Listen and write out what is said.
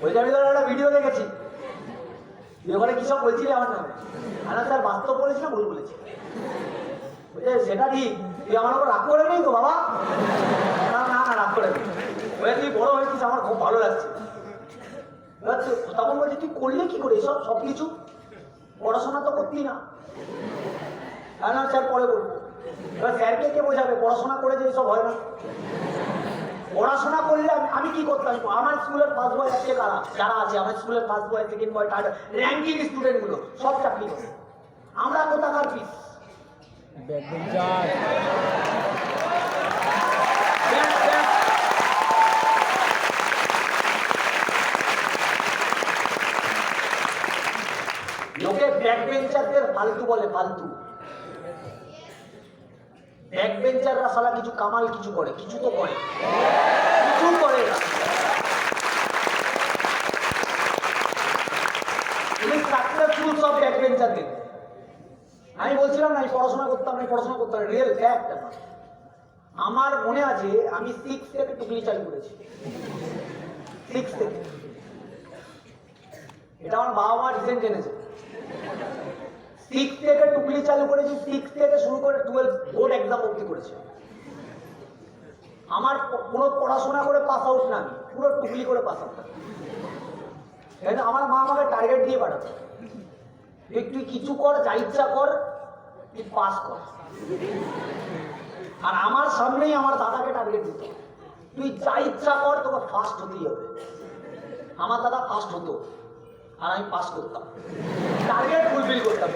ওই যে আমি ধর একটা ভিডিও দেখেছি, ওখানে কি সব বলছিলি আমার নামে। না স্যার বাস্তব বলেছি না ভুল বলেছি? বুঝলে সেটা ঠিক, তুই আমার উপর রাগ করে নেই তো বাবা? না না না রাগ করে নেই, ওই তুই বড় হয়েছিস আমার খুব ভালো লাগছে। তখন বলছি তুই করলে কি করে এসব সব কিছু? পড়াশোনা তো করতি না। না স্যার পরে বলবো। এবার স্যারকে কে বোঝাবে পড়াশোনা করে যে এসব হয় না? পড়াশোনা করলে আমি কি করতাম? আমার স্কুলের ফার্স্ট বয় আজকে কারা যারা আছে, আমার স্কুলের first boy, second boy, third ranking student গুলো সব চাকরি করে। আমরা কোথাকার পিস? লোকে ব্যাক বেঞ্চারদের ফালতু বলে, ফালতু। ব্যাক বেঞ্চাররা সালা কিছু কামাল কিছু করে, কিছু তো করে, কিছু করে না। সব ব্যাক বেঞ্চারদের। আমি বলছিলাম না আমি পড়াশোনা করতাম না, পড়াশোনা করতাম না, রিয়েল ফ্যাক্ট। আমার মনে আছে আমি 6 থেকে টুকলি চালু করেছি, 6 থেকে। এটা আমার বাবা মা রিসেন্ট জেনেছে। 6 থেকে টুকলি চালু করেছি, 6 থেকে শুরু করে 12 বোর্ড এক্সাম অব্দি করেছি। আমার কোনো পড়াশোনা করে পাস আউট না, আমি পুরো টুকলি করে পাস আউট। আমার মা আমাকে টার্গেট দিয়ে পাঠাতো, তুই কিছু কর, যা ইচ্ছা কর, তুই পাস কর। আর আমার সামনেই আমার দাদাকে টার্গেট দিত, তুই যা ইচ্ছা কর, তোকে ফার্স্ট হতেই হবে। আমার দাদা ফার্স্ট হতো আর আমি পাস করতাম, টার্গেট ফুলফিল করতাম।